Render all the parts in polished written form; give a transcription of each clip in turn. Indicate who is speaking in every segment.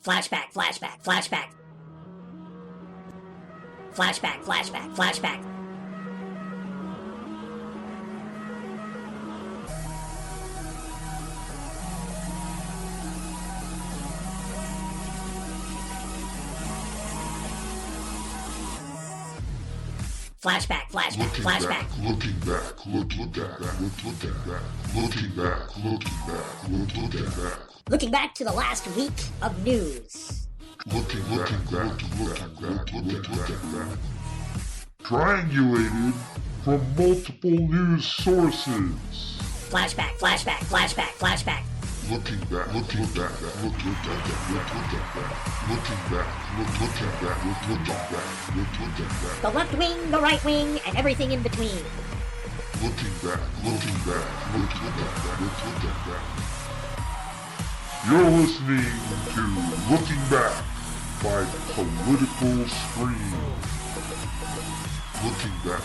Speaker 1: Flashback, flashback, flashback. Flashback, flashback, flashback. Flashback, flashback, flashback.
Speaker 2: Looking back, looking back.
Speaker 1: Looking back to the last week of news.
Speaker 2: Looking back. Triangulated from multiple news sources.
Speaker 1: Flashback, flashback, flashback, flashback.
Speaker 2: Looking back.
Speaker 1: The left wing, the right wing, and everything in between.
Speaker 2: Looking back. You're listening to Looking Back by Political Scream. Looking back.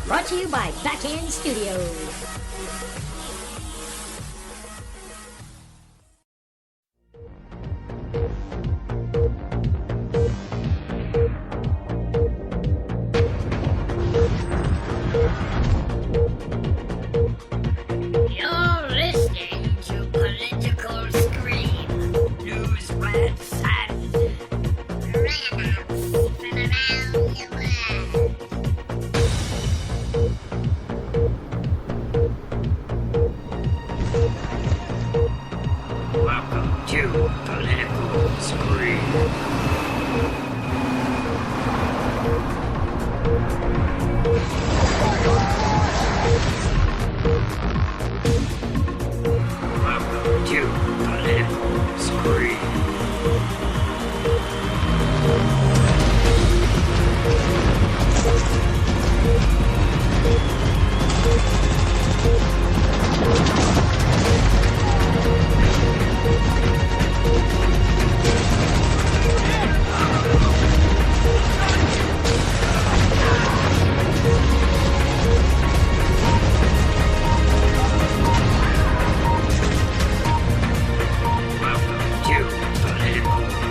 Speaker 1: Brought to you by Back PNR Studios.
Speaker 3: You're listening to Political Scream, news website, roundups from around the world. Welcome to Political Scream. Welcome to Political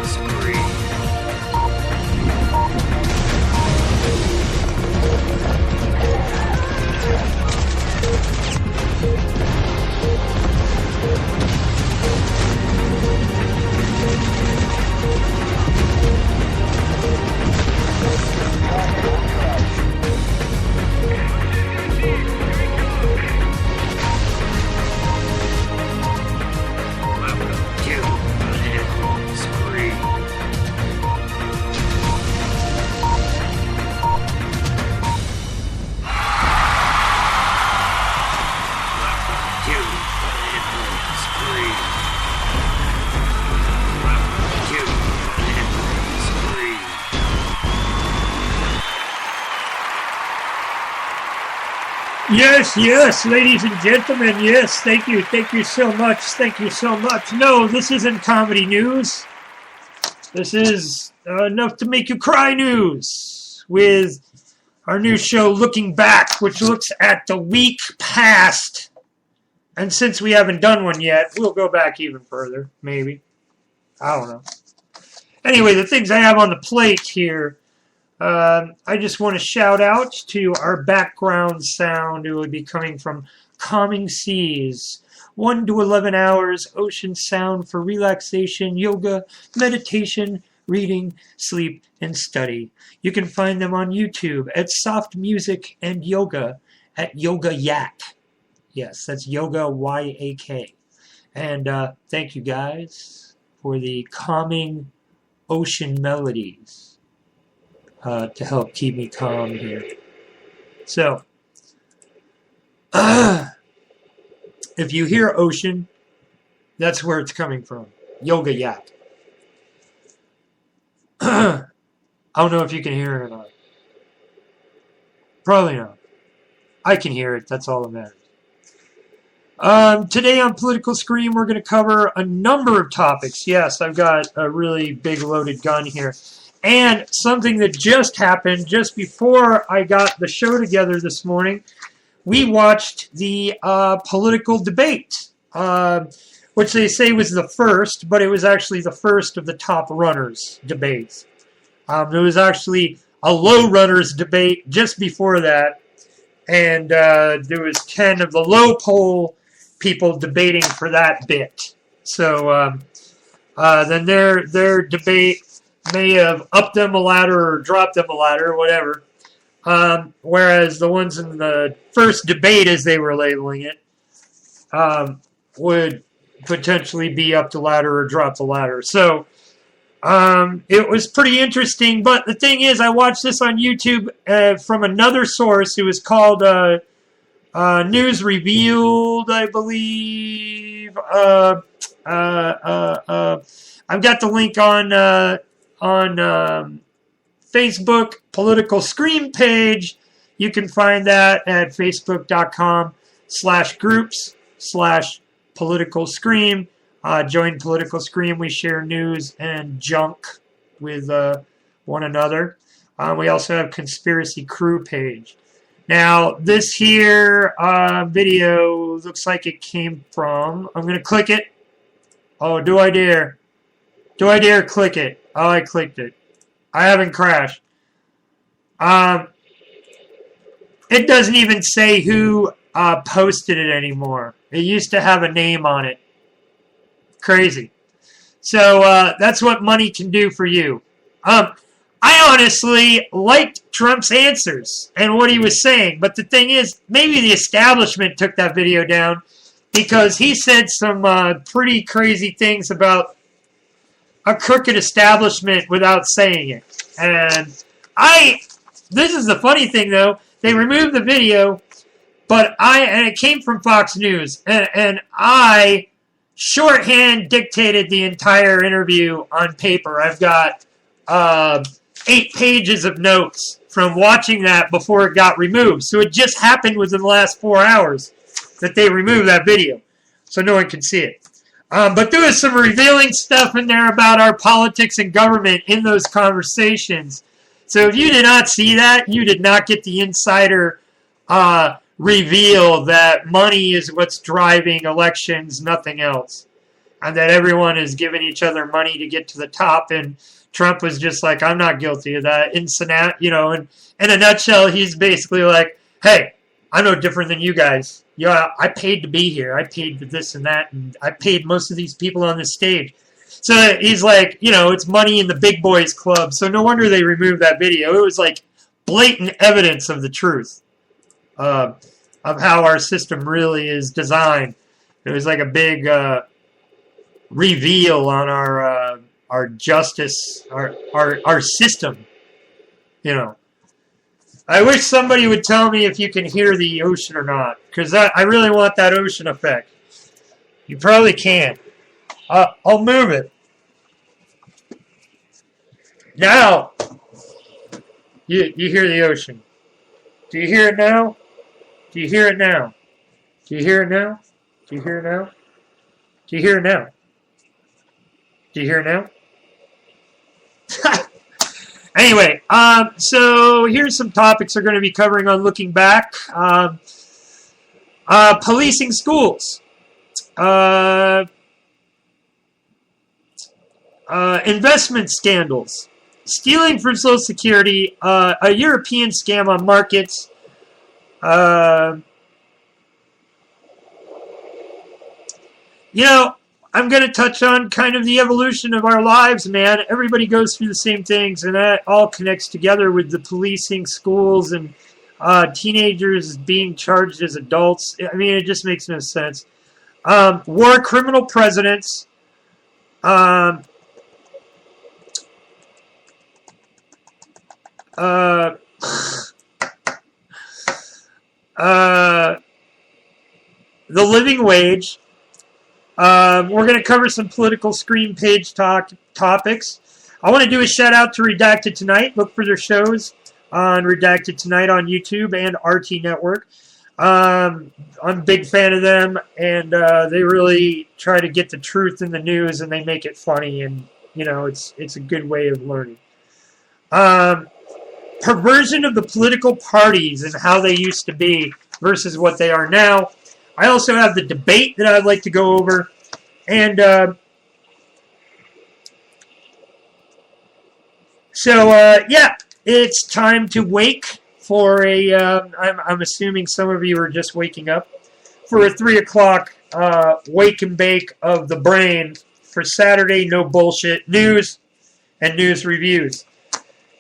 Speaker 3: Scream.
Speaker 4: Yes, ladies and gentlemen, yes, thank you so much. No, this isn't comedy news. This is enough to make you cry news with our new show, Looking Back, which looks at the week past. And since we haven't done one yet, we'll go back even further, maybe. I don't know. Anyway, the things I have on the plate here. I just want to shout out to our background sound. It would be coming from Calming Seas. 1 to 11 hours, ocean sound for relaxation, yoga, meditation, reading, sleep, and study. You can find them on YouTube at Soft Music and Yoga at Yoga Yak. Yes, that's Yoga Y-A-K. And thank you guys for the calming ocean melodies. To help keep me calm here. So, if you hear ocean, that's where it's coming from. Yoga Yak. I don't know if you can hear it or not. Probably not. I can hear it. That's all that matters. Today on Political Scream, we're going to cover a number of topics. Yes, I've got a really big loaded gun here. And something that just happened just before I got the show together this morning. we watched the political debate, which they say was the first, but it was actually the first of the top runners debates. There was actually a low runners debate just before that, and there was 10 of the low poll people debating for that bit. So then their debate may have upped them a ladder or dropped them a ladder or whatever. Whereas the ones in the first debate, as they were labeling it, would potentially be up the ladder or drop the ladder. So it was pretty interesting. But the thing is, I watched this on YouTube from another source. It was called News Revealed, I believe. I've got the link on Facebook Political Scream page. You can find that at facebook.com/groups/Political Scream. Join Political Scream. We share news and junk with one another. We also have Conspiracy Crew page. Now, this here video looks like it came from... I'm going to click it. Oh, do I dare? Do I dare click it? Oh, I clicked it. I haven't crashed. It doesn't even say who posted it anymore. It used to have a name on it. Crazy. So that's what money can do for you. I honestly liked Trump's answers and what he was saying. But the thing is, maybe the establishment took that video down because he said some pretty crazy things about a crooked establishment without saying it. And this is the funny thing though, they removed the video, but and it came from Fox News, and I shorthand dictated the entire interview on paper. I've got 8 pages of notes from watching that before it got removed. So it just happened within the last 4 hours that they removed that video, so no one can see it. But there was some revealing stuff in there about our politics and government in those conversations. So if you did not see that, you did not get the insider reveal that money is what's driving elections, nothing else. And that everyone is giving each other money to get to the top. And Trump was just like, I'm not guilty of that. In a nutshell, he's basically like, hey, I'm no different than you guys. Yeah, I paid to be here. I paid for this and that, and I paid most of these people on this stage. So he's like, it's money in the big boys club. So no wonder they removed that video. It was like blatant evidence of the truth of how our system really is designed. It was like a big reveal on our justice, our system. I wish somebody would tell me if you can hear the ocean or not, because I really want that ocean effect. You probably can. I'll move it. Now, you hear the ocean. Do you hear it now? Do you hear it now? Do you hear it now? Do you hear it now? Do you hear it now? Do you hear it now? Anyway, so here's some topics we're going to be covering on Looking Back. Policing schools. Investment scandals. Stealing from Social Security. A European scam on markets. I'm going to touch on kind of the evolution of our lives, man. Everybody goes through the same things, and that all connects together with the policing schools and teenagers being charged as adults. I mean, it just makes no sense. War criminal presidents. The living wage. We're going to cover some political screen page topics. I want to do a shout out to Redacted Tonight. Look for their shows on Redacted Tonight on YouTube and RT Network. I'm a big fan of them, and they really try to get the truth in the news, and they make it funny, and it's a good way of learning. perversion of the political parties and how they used to be versus what they are now. I also have the debate that I'd like to go over. And yeah, it's time to wake for a, I'm assuming some of you are just waking up, for a 3 o'clock wake and bake of the brain for Saturday No Bullshit News and News Reviews.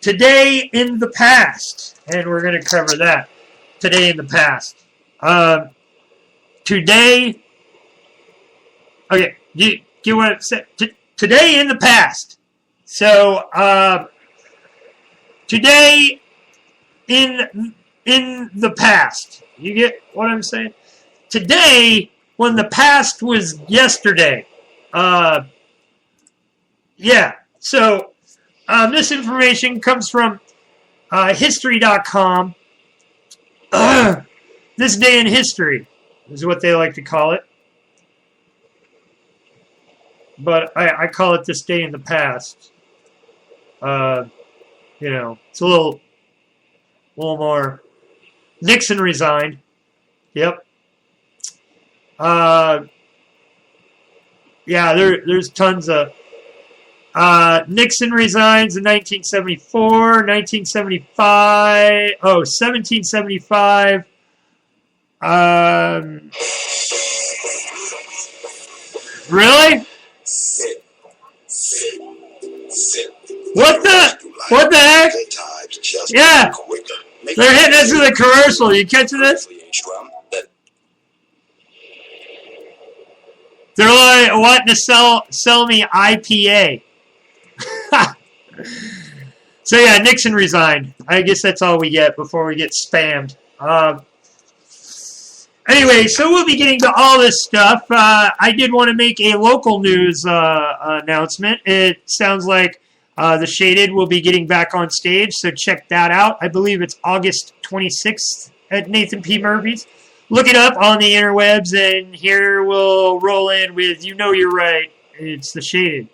Speaker 4: Today in the past, and we're going to cover that. Today in the past. Today, okay, you want to say, today in the past. So, today in the past. You get what I'm saying? Today, when the past was yesterday. Yeah, so this information comes from history.com. This day in history is what they like to call it. But I call it this day in the past. You know, it's a little more. Nixon resigned. Yep. Yeah, there's tons of. Nixon resigns in 1974, 1975. Oh, 1775. Really? What the heck? Yeah, they're hitting us with a commercial. You catching this? They're like wanting to sell me IPA. So yeah, Nixon resigned. I guess that's all we get before we get spammed. Anyway, so we'll be getting to all this stuff. I did want to make a local news announcement. It sounds like the Shaded will be getting back on stage, so check that out. I believe it's August 26th at Nathan P. Murphy's. Look it up on the interwebs, and here we'll roll in with You Know You're Right. It's the Shaded.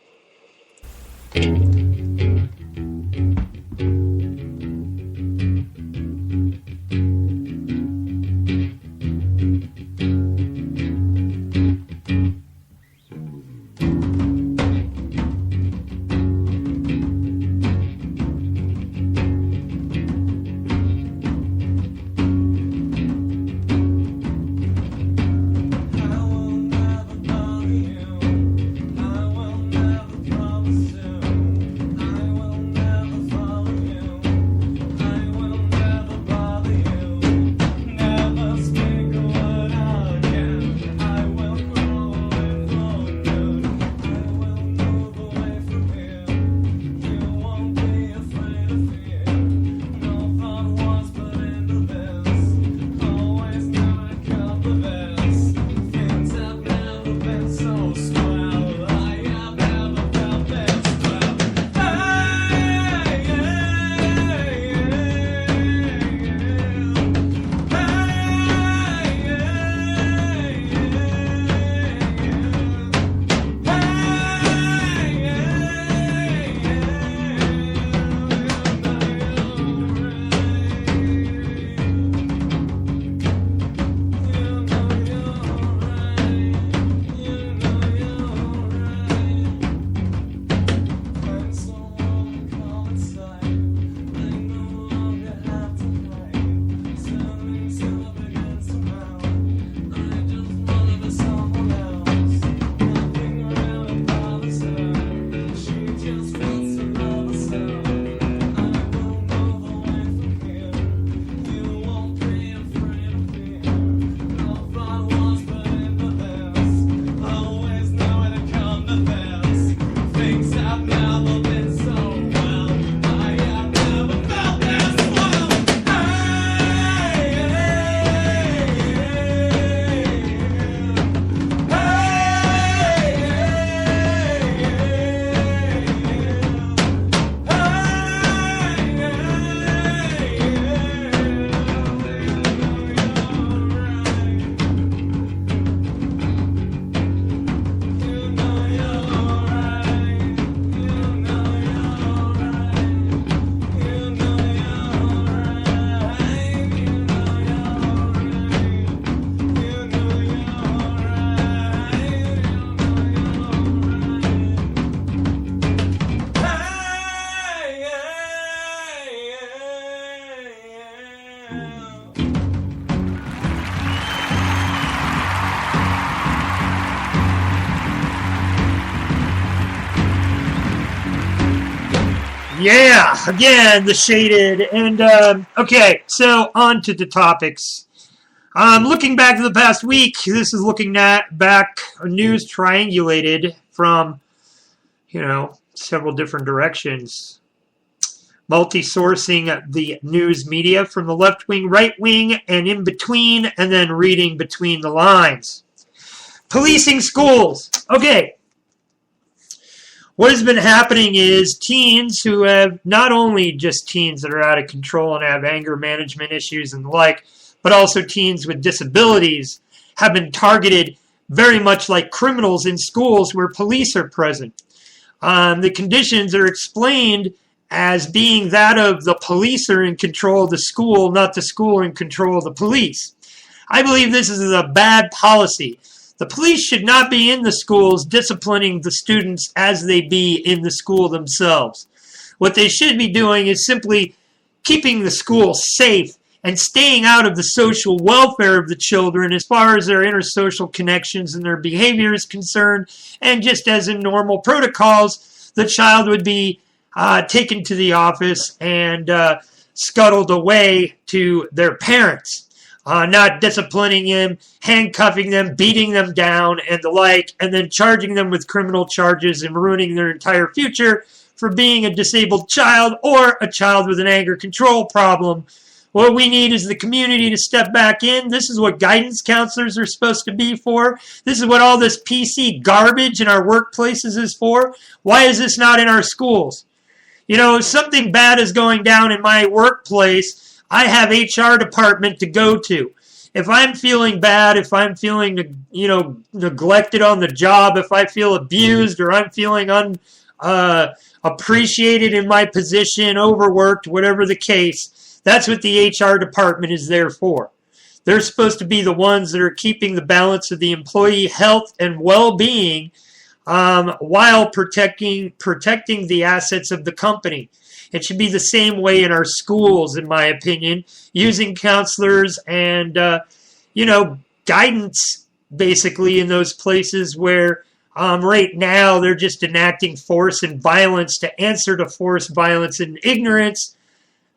Speaker 4: Yeah, again, the shaded. And, okay, so on to the topics. Looking back to the past week, this is looking at back news triangulated from, several different directions. Multi-sourcing the news media from the left wing, right wing, and in between, and then reading between the lines. Policing schools. Okay. What has been happening is teens who have, not only just teens that are out of control and have anger management issues and the like, but also teens with disabilities have been targeted very much like criminals in schools where police are present. The conditions are explained as being that of the police are in control of the school, not the school in control of the police. I believe this is a bad policy. The police should not be in the schools disciplining the students as they be in the school themselves. What they should be doing is simply keeping the school safe and staying out of the social welfare of the children as far as their intersocial connections and their behavior is concerned. And just as in normal protocols, the child would be taken to the office and scuttled away to their parents. Not disciplining them, handcuffing them, beating them down, and the like, and then charging them with criminal charges and ruining their entire future for being a disabled child or a child with an anger control problem. What we need is the community to step back in. This is what guidance counselors are supposed to be for. This is what all this PC garbage in our workplaces is for. Why is this not in our schools? If something bad is going down in my workplace, I have HR department to go to. If I'm feeling bad, if I'm feeling, neglected on the job, if I feel abused or I'm feeling appreciated in my position, overworked, whatever the case, that's what the HR department is there for. They're supposed to be the ones that are keeping the balance of the employee health and well-being while protecting the assets of the company. It should be the same way in our schools, in my opinion, using counselors and, guidance, basically, in those places where right now they're just enacting force and violence to answer to force, violence, and ignorance,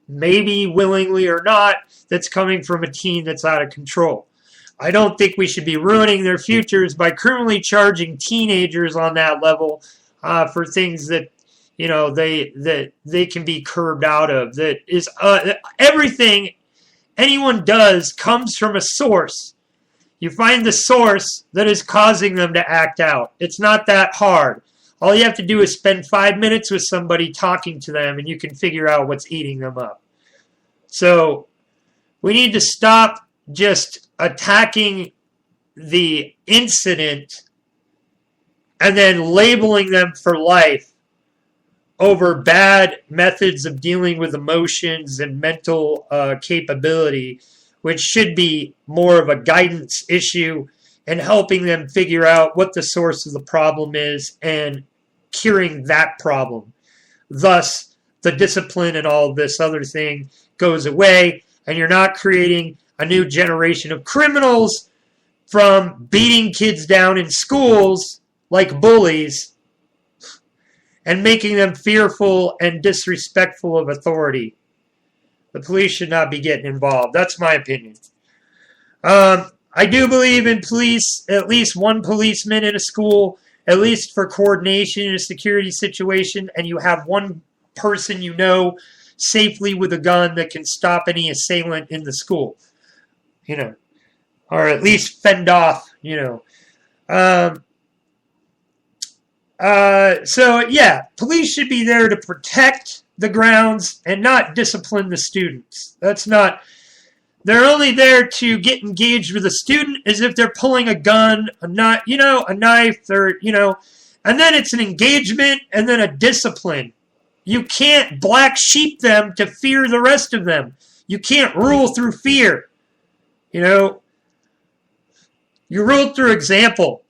Speaker 4: maybe willingly or not, that's coming from a teen that's out of control. I don't think we should be ruining their futures by criminally charging teenagers on that level for things that they can be curbed out of. That is everything anyone does comes from a source. You find the source that is causing them to act out. It's not that hard. All you have to do is spend 5 minutes with somebody talking to them, and you can figure out what's eating them up. So we need to stop just attacking the incident and then labeling them for life over bad methods of dealing with emotions and mental capability, which should be more of a guidance issue and helping them figure out what the source of the problem is and curing that problem. Thus, the discipline and all this other thing goes away, and you're not creating a new generation of criminals from beating kids down in schools like bullies and making them fearful and disrespectful of authority. The police should not be getting involved. That's my opinion. I do believe in police, at least one policeman in a school, at least for coordination in a security situation, and you have one person safely with a gun that can stop any assailant in the school, or at least fend off, So, yeah, police should be there to protect the grounds and not discipline the students. They're only there to get engaged with a student as if they're pulling a gun, a knife, and then it's an engagement and then a discipline. You can't black sheep them to fear the rest of them. You can't rule through fear. You rule through example.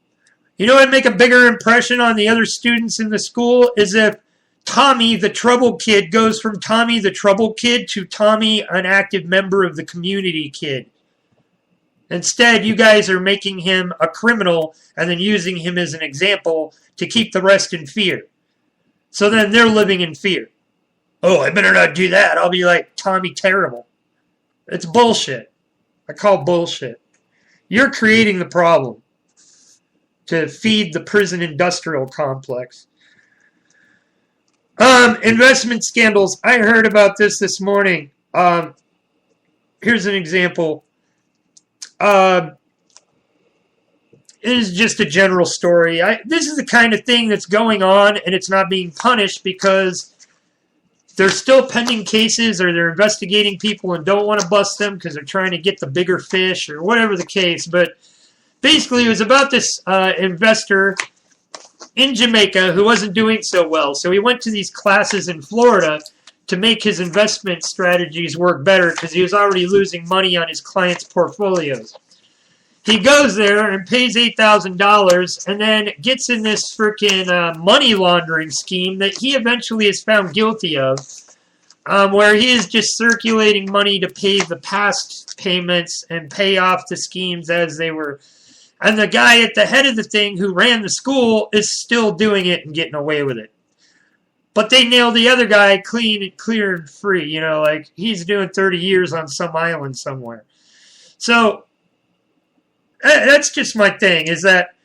Speaker 4: It'd make a bigger impression on the other students in the school is if Tommy, the trouble kid, goes from Tommy, the trouble kid, to Tommy, an active member of the community kid. Instead, you guys are making him a criminal and then using him as an example to keep the rest in fear. So then they're living in fear. oh, I better not do that. I'll be like Tommy Terrible. It's bullshit. I call bullshit. You're creating the problem to feed the prison industrial complex. Investment scandals. I heard about this morning. Here's an example. It is just a general story. This is the kind of thing that's going on, and it's not being punished because there's still pending cases, or they're investigating people and don't want to bust them because they're trying to get the bigger fish, or whatever the case. But basically, it was about this investor in Jamaica who wasn't doing so well. So he went to these classes in Florida to make his investment strategies work better because he was already losing money on his clients' portfolios. He goes there and pays $8,000 and then gets in this freaking money laundering scheme that he eventually is found guilty of, where he is just circulating money to pay the past payments and pay off the schemes as they were. And the guy at the head of the thing who ran the school is still doing it and getting away with it. But they nailed the other guy clear and free. You know, like he's doing 30 years on some island somewhere. So that's just my thing, is that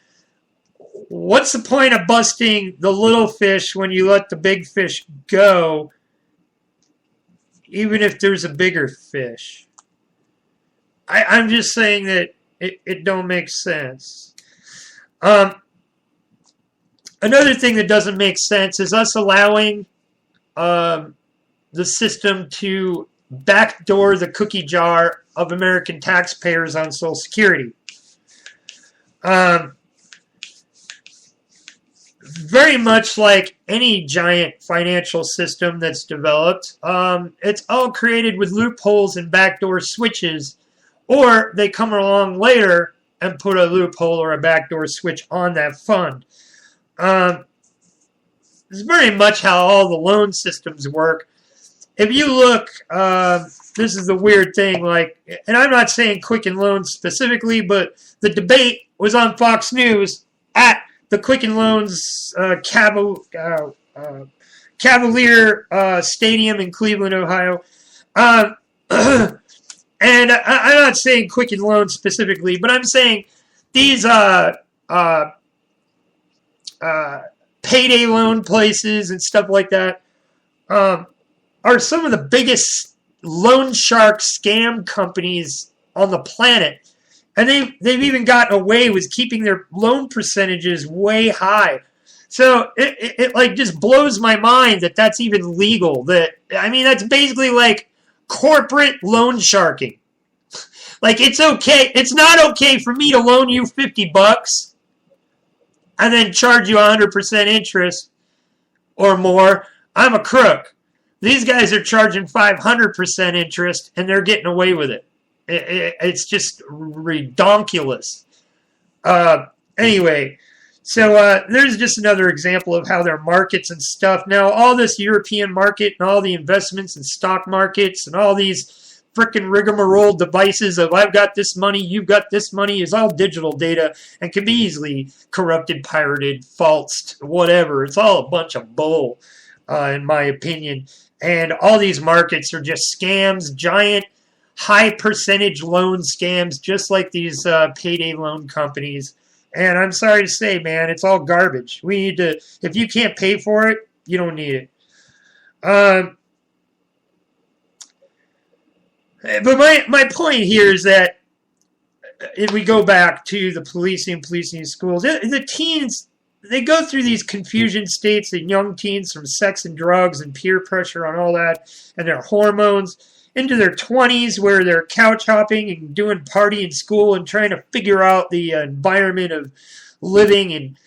Speaker 4: what's the point of busting the little fish when you let the big fish go, even if there's a bigger fish? I'm just saying that it don't make sense. Another thing that doesn't make sense is us allowing the system to backdoor the cookie jar of American taxpayers on Social Security. Very much like any giant financial system that's developed, it's all created with loopholes and backdoor switches, or they come along later and put a loophole or a backdoor switch on that fund. It's very much how all the loan systems work. If you look, this is the weird thing, like, and I'm not saying Quicken Loans specifically, but the debate was on Fox News at the Quicken Loans Cavalier Stadium in Cleveland, Ohio. And I'm not saying Quicken Loans specifically, but I'm saying these payday loan places and stuff like that are some of the biggest loan shark scam companies on the planet. And they've even gotten away with keeping their loan percentages way high. So it like just blows my mind that that's even legal. That's basically like corporate loan sharking. Like, it's okay. It's not okay for me to loan you $50 and then charge you 100% interest or more. I'm a crook. These guys are charging 500% interest and they're getting away with it. It's just redonkulous. Anyway, so there's just another example of how their markets and stuff. Now, all this European market and all the investments and stock markets and all these frickin' rigmarole devices of I've got this money, you've got this money is all digital data and can be easily corrupted, pirated, falsed, whatever. It's all a bunch of bull, in my opinion. And all these markets are just scams, giant high percentage loan scams, just like these payday loan companies. And I'm sorry to say, man, it's all garbage. We need to, if you can't pay for it, you don't need it. But my point here is that if we go back to the policing schools, the teens, they go through these confusion states, the young teens, from sex and drugs and peer pressure on all that and their hormones, into their 20s where they're couch hopping and doing party in school and trying to figure out the environment of living and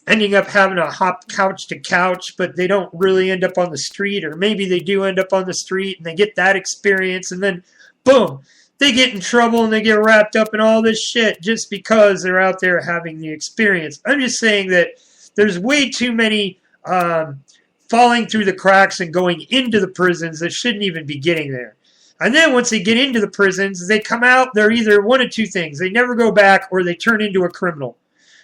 Speaker 4: ending up having to hop couch to couch, but they don't really end up on the street, or maybe they do end up on the street and they get that experience, and then boom, they get in trouble and they get wrapped up in all this shit just because they're out there having the experience. I'm just saying that there's way too many falling through the cracks and going into the prisons that shouldn't even be getting there. And then once they get into the prisons, they come out, they're either one of two things. They never go back or they turn into a criminal.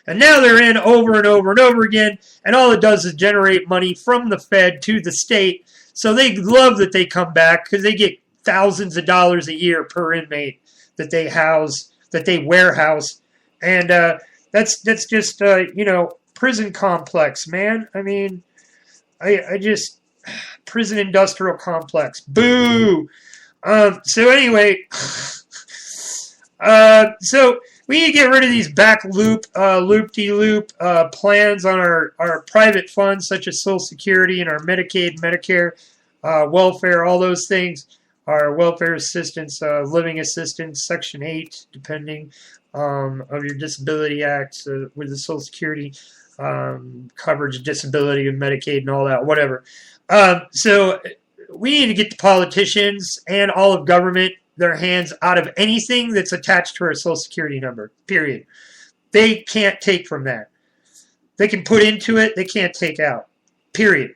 Speaker 4: And now they're in over and over and over again, and all it does is generate money from the Fed to the state. So they love that they come back because they get thousands of dollars a year per inmate that they warehouse. And that's just, prison complex, man. I mean, I just, prison industrial complex. Boo! So anyway, so we need to get rid of these back loop-de-loop plans on our private funds, such as Social Security and our Medicaid, Medicare, welfare, all those things, our welfare assistance, living assistance, Section 8, depending of your Disability Act with the Social Security coverage, disability, and Medicaid, and all that, whatever. So we need to get the politicians and all of government their hands out of anything that's attached to our Social Security number, period. They can't take from that. They can put into it, they can't take out, period.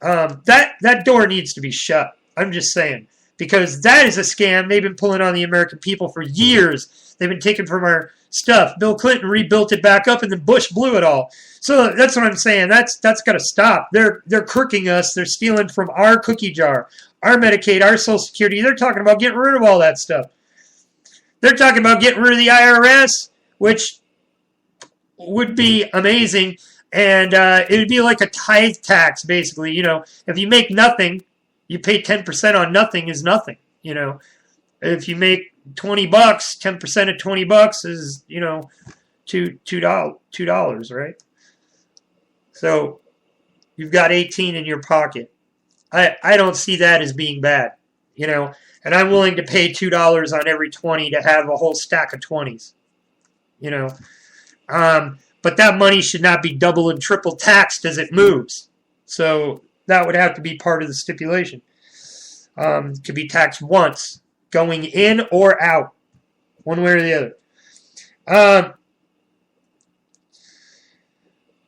Speaker 4: That door needs to be shut. I'm just saying. Because that is a scam they've been pulling on the American people for years. They've been taking from our stuff. Bill Clinton rebuilt it back up, and then Bush blew it all. So that's what I'm saying. That's got to stop. They're crooking us. They're stealing from our cookie jar, our Medicaid, our Social Security. They're talking about getting rid of all that stuff. They're talking about getting rid of the IRS, which would be amazing. And it would be like a tithe tax, basically. If you make nothing, you pay 10% on nothing is nothing. If you make $20, 10% of $20 is, $2, right? So you've got 18 in your pocket. I don't see that as being bad, and I'm willing to pay $2 on every 20 to have a whole stack of 20s, but that money should not be double and triple taxed as it moves. So that would have to be part of the stipulation. It could be taxed once, going in or out, one way or the other.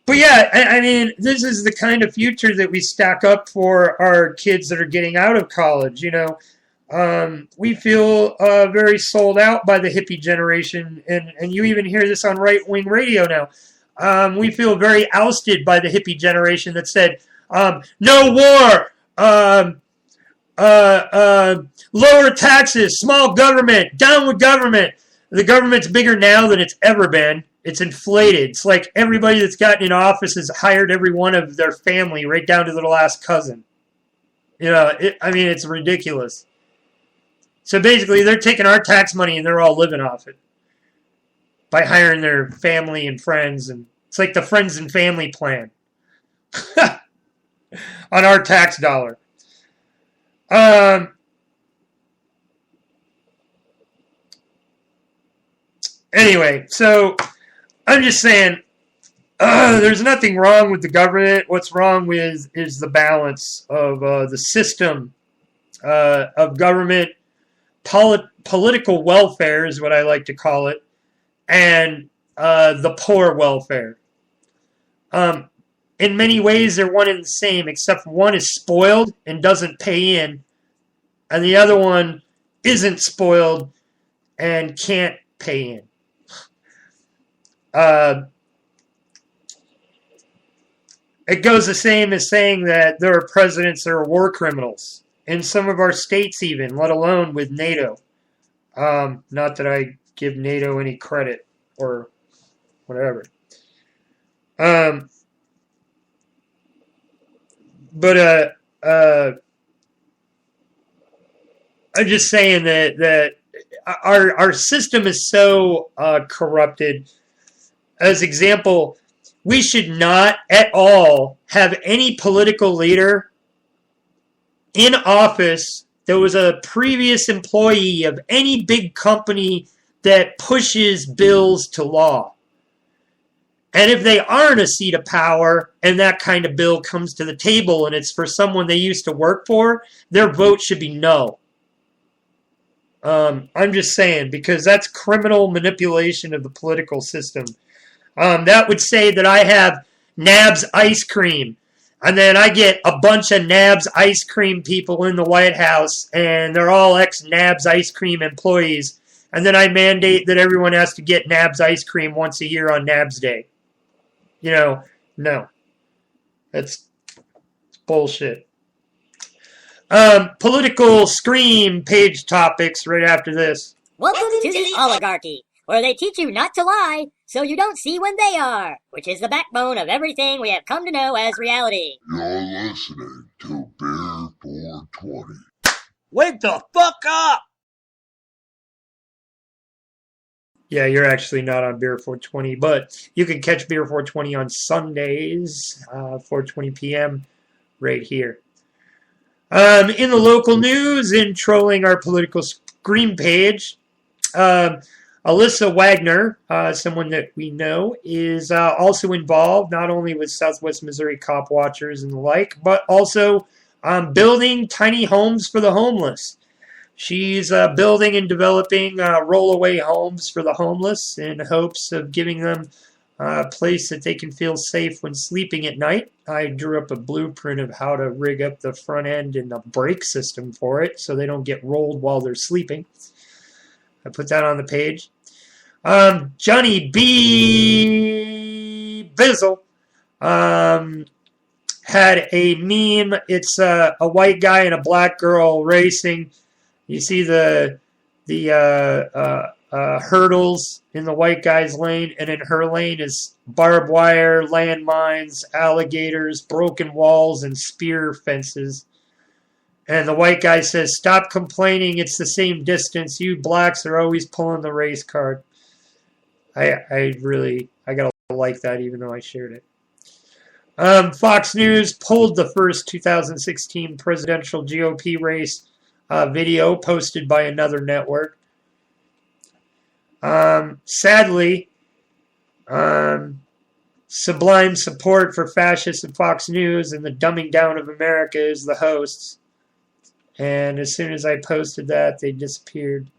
Speaker 4: But yeah, I mean, this is the kind of future that we stack up for our kids that are getting out of college. We feel very sold out by the hippie generation, and you even hear this on right-wing radio now. We feel very ousted by the hippie generation that said, no war, lower taxes, small government, down with government. The government's bigger now than it's ever been. It's inflated. It's like everybody that's gotten in office has hired every one of their family, right down to their last cousin. It's ridiculous. So basically, they're taking our tax money and they're all living off it by hiring their family and friends. And it's like the friends and family plan on our tax dollar. Anyway, so I'm just saying, there's nothing wrong with the government. What's wrong with is the balance of the system of government, political welfare is what I like to call it, and the poor welfare. In many ways, they're one and the same, except one is spoiled and doesn't pay in, and the other one isn't spoiled and can't pay in. It goes the same as saying that there are presidents that are war criminals in some of our states even, let alone with NATO. Not that I give NATO any credit or whatever. But I'm just saying that our system is so corrupted. As example, we should not at all have any political leader in office that was a previous employee of any big company that pushes bills to law. And if they are in a seat of power and that kind of bill comes to the table and it's for someone they used to work for, their vote should be no. I'm just saying, because that's criminal manipulation of the political system. That would say that I have Nabs ice cream, and then I get a bunch of Nabs ice cream people in the White House, and they're all ex-Nabs ice cream employees, and then I mandate that everyone has to get Nabs ice cream once a year on Nabs Day. No. That's bullshit. Political Scream page topics right after this.
Speaker 1: Welcome to the oligarchy, where they teach you not to lie, so you don't see when they are, which is the backbone of everything we have come to know as reality.
Speaker 2: You're listening to Beer 420.
Speaker 5: Wake the fuck up!
Speaker 4: Yeah, you're actually not on Beer 420, but you can catch Beer 420 on Sundays, 4:20 p.m. right here. In the local news, in trolling our political Scream page, Alyssa Wagner, someone that we know, is also involved not only with Southwest Missouri cop watchers and the like, but also building tiny homes for the homeless. She's building and developing rollaway homes for the homeless in hopes of giving them a place that they can feel safe when sleeping at night. I drew up a blueprint of how to rig up the front end and the brake system for it so they don't get rolled while they're sleeping. I put that on the page. Johnny B. Bizzle had a meme. It's a white guy and a black girl racing. You see the hurdles in the white guy's lane, and in her lane is barbed wire, landmines, alligators, broken walls, and spear fences. And the white guy says, "Stop complaining, it's the same distance. You blacks are always pulling the race card." I gotta like that even though I shared it. Fox News pulled the first 2016 presidential GOP race video posted by another network. Sadly, sublime support for fascists at Fox News and the dumbing down of America is the hosts. And as soon as I posted that, they disappeared.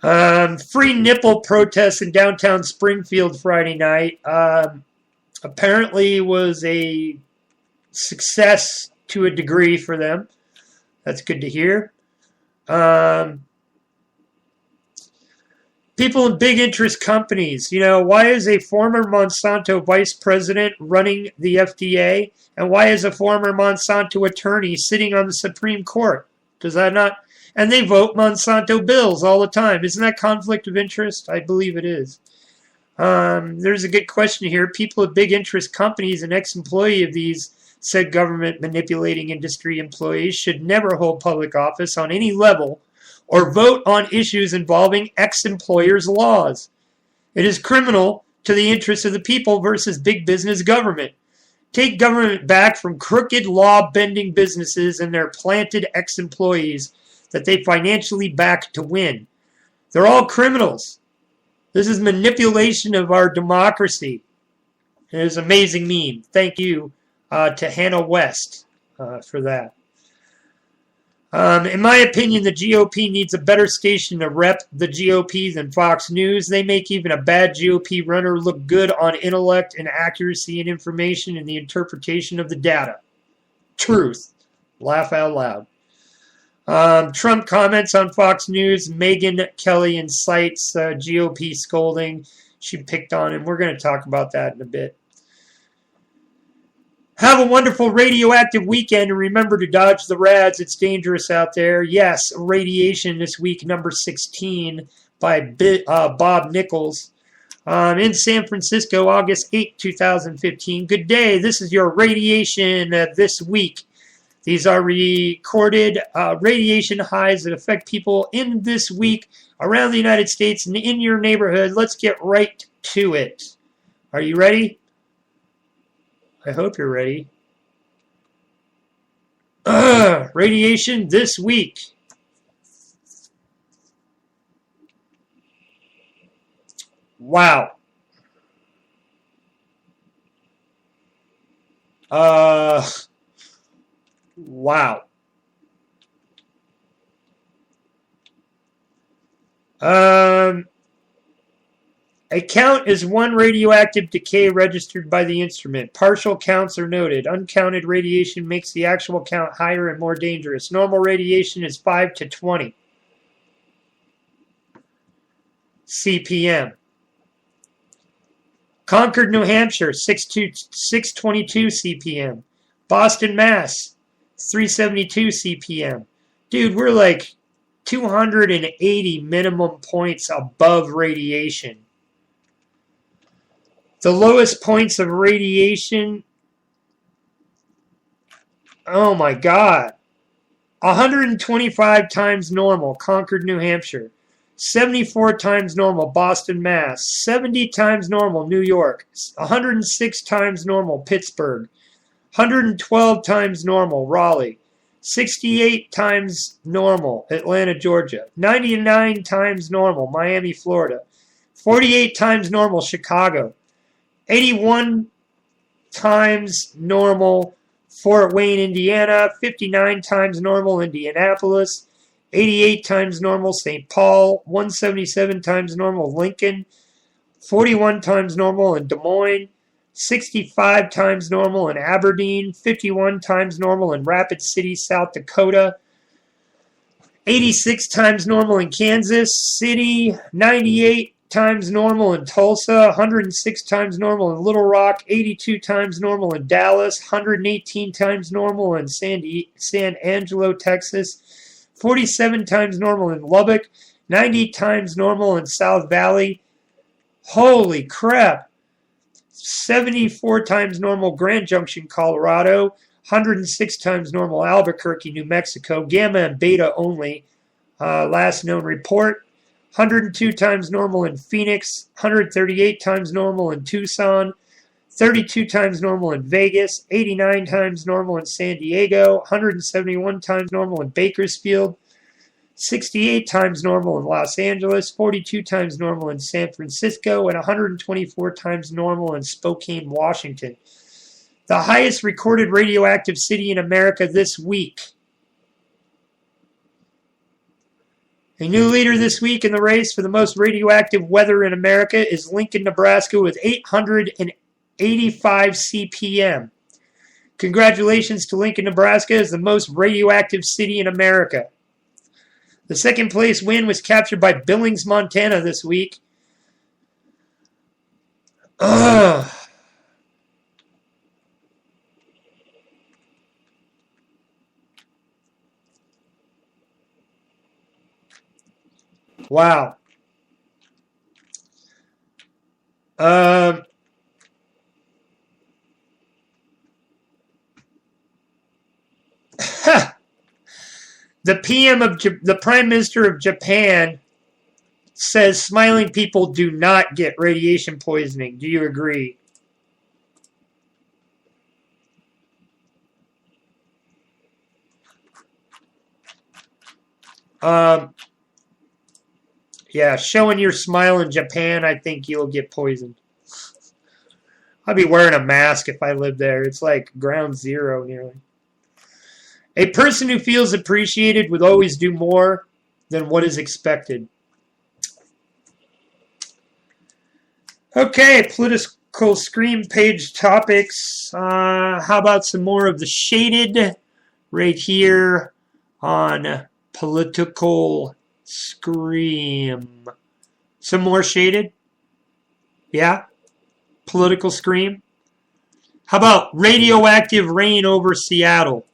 Speaker 4: Free nipple protests in downtown Springfield Friday night. Apparently was a success to a degree for them. That's good to hear. People in big interest companies. Why is a former Monsanto vice president running the FDA? And why is a former Monsanto attorney sitting on the Supreme Court? Does that not? And they vote Monsanto bills all the time. Isn't that conflict of interest? I believe it is. There's a good question here. People at big interest companies and ex-employee of these said government manipulating industry employees should never hold public office on any level or vote on issues involving ex-employers' laws. It is criminal to the interests of the people versus big business government. Take government back from crooked law-bending businesses and their planted ex-employees that they financially back to win. They're all criminals. This is manipulation of our democracy. It is an amazing meme. Thank you to Hannah West for that. In my opinion, the GOP needs a better station to rep the GOP than Fox News. They make even a bad GOP runner look good on intellect and accuracy and information and the interpretation of the data. Truth. Laugh out loud. Trump comments on Fox News. Megyn Kelly incites GOP scolding. She picked on him. We're going to talk about that in a bit. Have a wonderful radioactive weekend, and remember to dodge the rads. It's dangerous out there. Yes, Radiation this week, number 16 by Bob Nichols. In San Francisco, August 8, 2015. Good day. This is your Radiation this week. These are recorded radiation highs that affect people in this week around the United States and in your neighborhood. Let's get right to it. Are you ready? I hope you're ready. Radiation this week. Wow. Wow. A count is one radioactive decay registered by the instrument. Partial counts are noted. Uncounted radiation makes the actual count higher and more dangerous. Normal radiation is 5 to 20 CPM. Concord, New Hampshire, 622 CPM. Boston, Mass, 372 CPM. Dude, we're like 280 minimum points above radiation. The lowest points of radiation, oh my God, 125 times normal, Concord, New Hampshire. 74 times normal, Boston, Mass. 70 times normal, New York. 106 times normal, Pittsburgh. 112 times normal, Raleigh. 68 times normal, Atlanta, Georgia. 99 times normal, Miami, Florida. 48 times normal, Chicago. 81 times normal, Fort Wayne, Indiana. 59 times normal, Indianapolis. 88 times normal, St. Paul. 177 times normal, Lincoln. 41 times normal in Des Moines. 65 times normal in Aberdeen. 51 times normal in Rapid City, South Dakota. 86 times normal in Kansas City. 98 times normal in Tulsa. 106 times normal in Little Rock. 82 times normal in Dallas. 118 times normal in San Angelo, Texas. 47 times normal in Lubbock. 90 times normal in South Valley. Holy crap. 74 times normal Grand Junction, Colorado. 106 times normal Albuquerque, New Mexico. Gamma and beta only. Last known report. 102 times normal in Phoenix. 138 times normal in Tucson. 32 times normal in Vegas. 89 times normal in San Diego. 171 times normal in Bakersfield. 68 times normal in Los Angeles, 42 times normal in San Francisco, and 124 times normal in Spokane, Washington. The highest recorded radioactive city in America this week. A new leader this week in the race for the most radioactive weather in America is Lincoln, Nebraska, with 885 CPM. Congratulations to Lincoln, Nebraska, as the most radioactive city in America. The second place win was captured by Billings, Montana this week. Ugh. Wow. The Prime Minister of Japan says smiling people do not get radiation poisoning. Do you agree? Yeah, showing your smile in Japan, I think you'll get poisoned. I'd be wearing a mask if I lived there. It's like ground zero nearly. A person who feels appreciated would always do more than what is expected. Okay, political screen page topics. How about some more of the shaded right here on political scream? Some more shaded? Yeah? Political scream? How about radioactive rain over Seattle?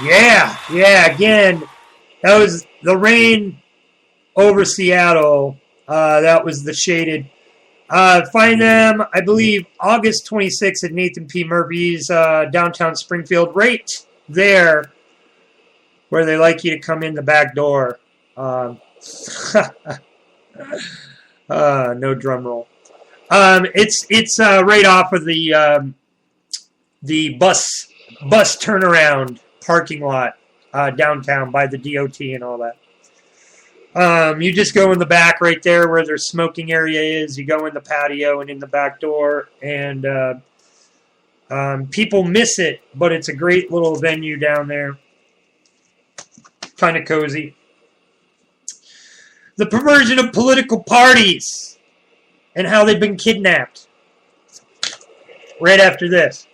Speaker 4: Yeah, again, that was the rain over Seattle. That was the shaded. Find them, I believe, August 26th at Nathan P. Murphy's, downtown Springfield, right there where they like you to come in the back door. No drum roll. It's right off of the bus turnaround parking lot downtown by the DOT and all that. You just go in the back right there where their smoking area is. You go in the patio and in the back door, and people miss it, but it's a great little venue down there. Kind of cozy. The perversion of political parties and how they've been kidnapped. Right after this.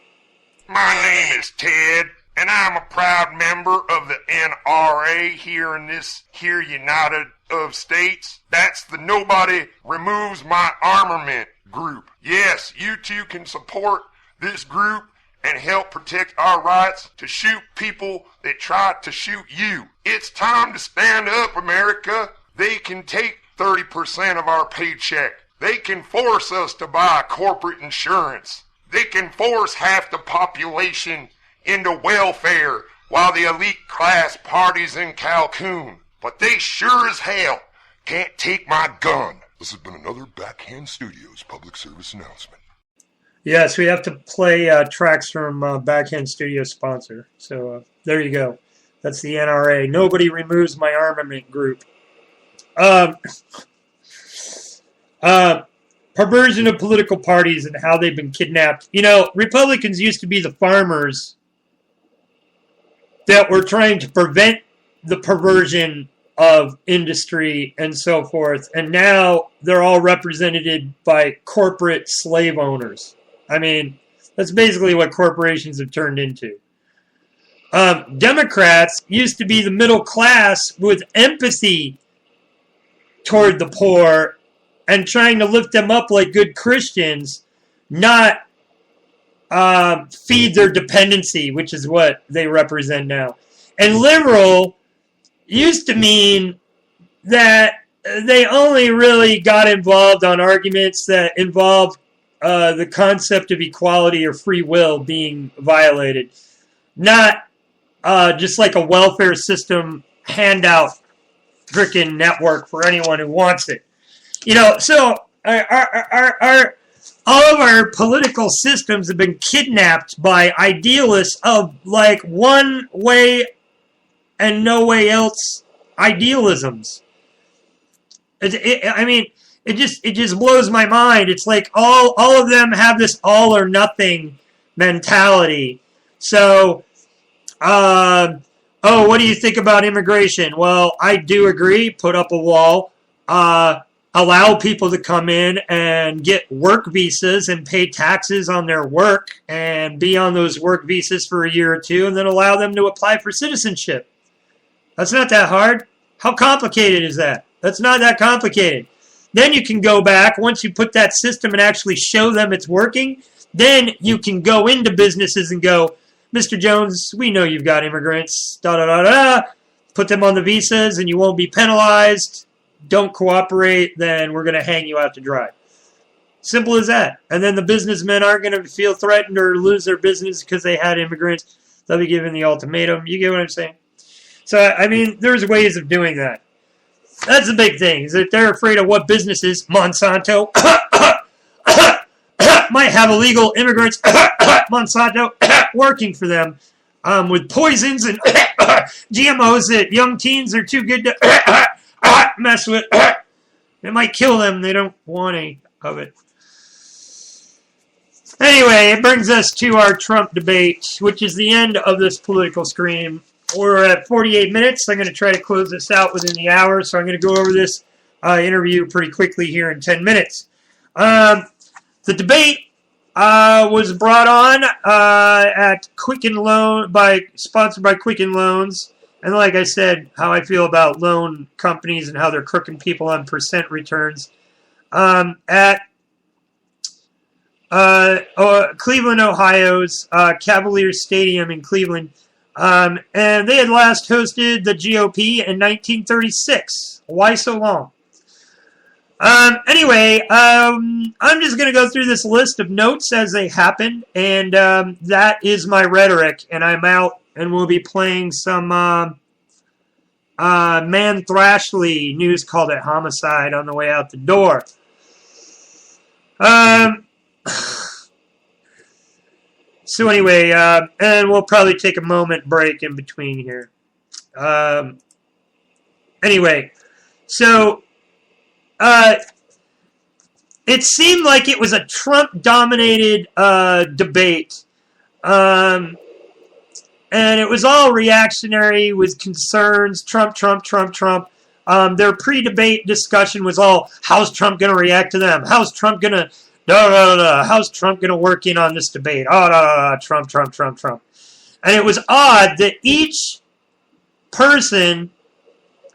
Speaker 6: My name is Ted, and I'm a proud member of the NRA here in this here United of States. That's the Nobody Removes My Armament group. Yes, you too can support this group and help protect our rights to shoot people that try to shoot you. It's time to stand up, America. They can take 30% of our paycheck. They can force us to buy corporate insurance. They can force half the population into welfare while the elite class parties in Cancun. But they sure as hell can't take my gun.
Speaker 2: This has been another Backhand Studios public service announcement.
Speaker 4: Yes, we have to play tracks from Backhand Studio sponsor. So there you go. That's the NRA. Nobody Removes My Armament group. Perversion of political parties and how they've been kidnapped. You know, Republicans used to be the farmers that were trying to prevent the perversion of industry and so forth. And now they're all represented by corporate slave owners. I mean, that's basically what corporations have turned into. Democrats used to be the middle class with empathy toward the poor and trying to lift them up like good Christians, not feed their dependency, which is what they represent now. And liberal used to mean that they only really got involved on arguments that involved the concept of equality or free will being violated, not just like a welfare system handout frickin' network for anyone who wants it. You know, so all of our political systems have been kidnapped by idealists of like one way and no way else idealisms. It just blows my mind. It's like all of them have this all or nothing mentality. So, what do you think about immigration? Well, I do agree. Put up a wall. Allow people to come in and get work visas and pay taxes on their work and be on those work visas for a year or two, and then allow them to apply for citizenship. That's not that hard. How complicated is that? That's not that complicated. Then you can go back, once you put that system and actually show them it's working, then you can go into businesses and go, Mr. Jones, we know you've got immigrants, put them on the visas and you won't be penalized. Don't cooperate, then we're going to hang you out to dry. Simple as that. And then the businessmen aren't going to feel threatened or lose their business because they had immigrants. They'll be given the ultimatum. You get what I'm saying? So, I mean, there's ways of doing that. That's the big thing, is that they're afraid of what businesses, Monsanto, might have illegal immigrants, Monsanto, working for them with poisons and GMOs that young teens are too good to mess with. It might kill them. They don't want any of it. Anyway, it brings us to our Trump debate, which is the end of this political scream. We're at 48 minutes. I'm going to try to close this out within the hour, so I'm going to go over this interview pretty quickly here in 10 minutes. The debate was brought on at Quicken Loan sponsored by Quicken Loans. And like I said, how I feel about loan companies and how they're crooking people on percent returns. At Cleveland, Ohio's Cavaliers Stadium in Cleveland, And they had last hosted the GOP in 1936. Why so long? Anyway, I'm just going to go through this list of notes as they happen, and that is my rhetoric, and I'm out, and we'll be playing some Man Thrashley, News Called It Homicide, on the way out the door. So anyway, and we'll probably take a moment break in between here. Anyway, so it seemed like it was a Trump-dominated debate, and it was all reactionary with concerns, Trump. Their pre-debate discussion was all, how's Trump going to react to them? How's Trump going to... How's Trump going to work in on this debate? Trump. And it was odd that each person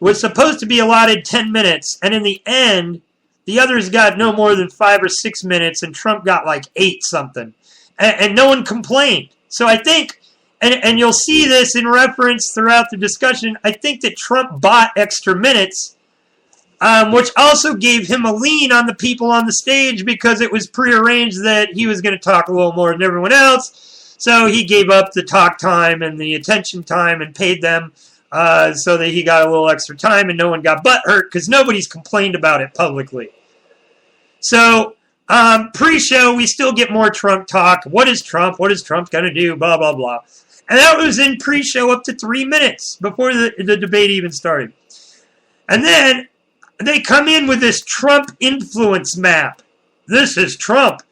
Speaker 4: was supposed to be allotted 10 minutes, and in the end, the others got no more than 5 or 6 minutes, and Trump got like 8 something. And no one complained. So I think, and you'll see this in reference throughout the discussion, I think that Trump bought extra minutes, which also gave him a lean on the people on the stage because it was prearranged that he was going to talk a little more than everyone else. So he gave up the talk time and the attention time and paid them so that he got a little extra time and no one got butthurt because nobody's complained about it publicly. So pre-show, we still get more Trump talk. What is Trump? What is Trump going to do? Blah, blah, blah. And that was in pre-show up to 3 minutes before the debate even started. And then they come in with this Trump influence map. This is Trump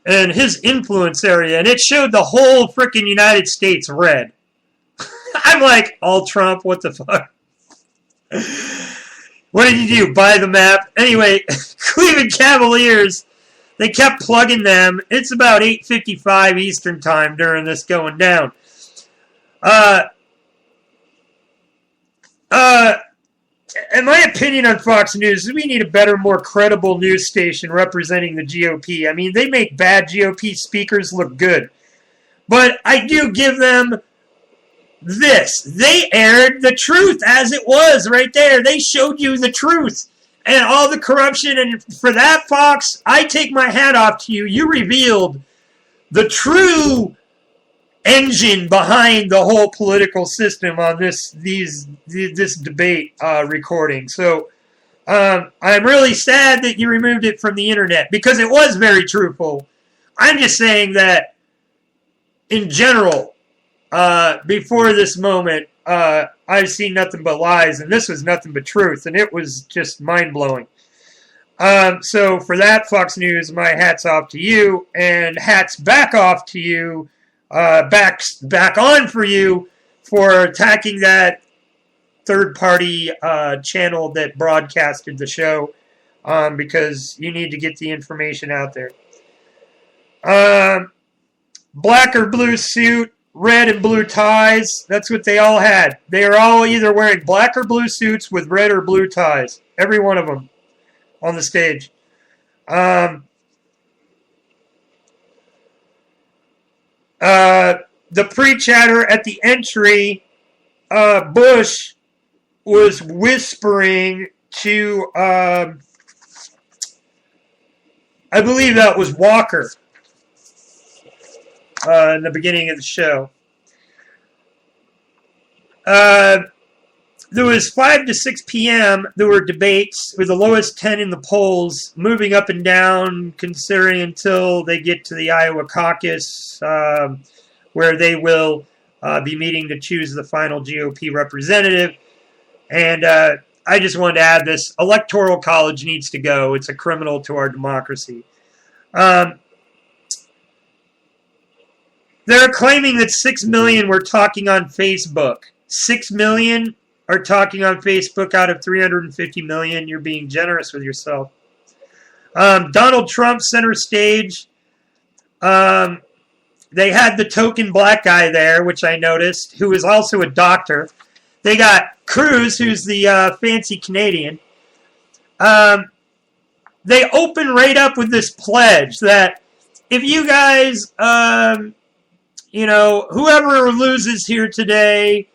Speaker 4: and his influence area. And it showed the whole freaking United States red. I'm like, all Trump? What the fuck? What did you do? Buy the map? Anyway, Cleveland Cavaliers, they kept plugging them. It's about 8:55 Eastern time during this going down. In my opinion on Fox News, we need a better, more credible news station representing the GOP. I mean, they make bad GOP speakers look good. But I do give them this. They aired the truth as it was right there. They showed you the truth and all the corruption. And for that, Fox, I take my hat off to you. You revealed the true engine behind the whole political system on this debate recording. So I'm really sad that you removed it from the internet because it was very truthful. I'm just saying that in general, before this moment, I've seen nothing but lies, and this was nothing but truth, and it was just mind-blowing. So for that, Fox News, my hat's off to you, and hats back off to you, back on for you for attacking that third-party channel that broadcasted the show, because you need to get the information out there. Black or blue suit, red and blue ties, that's what they all had. They are all either wearing black or blue suits with red or blue ties. Every one of them on the stage. The pre-chatter at the entry, Bush was whispering to, I believe that was Walker, in the beginning of the show. There was 5 to 6 p.m. There were debates with the lowest 10 in the polls, moving up and down, considering until they get to the Iowa caucus, where they will be meeting to choose the final GOP representative. And I just wanted to add this. Electoral college needs to go. It's a criminal to our democracy. They're claiming that 6 million were talking on Facebook. 6 million are talking on Facebook out of 350 million. You're being generous with yourself. Donald Trump center stage. They had the token black guy there, which I noticed, who is also a doctor. They got Cruz, who's the fancy Canadian. They open right up with this pledge that if you guys, whoever loses here today,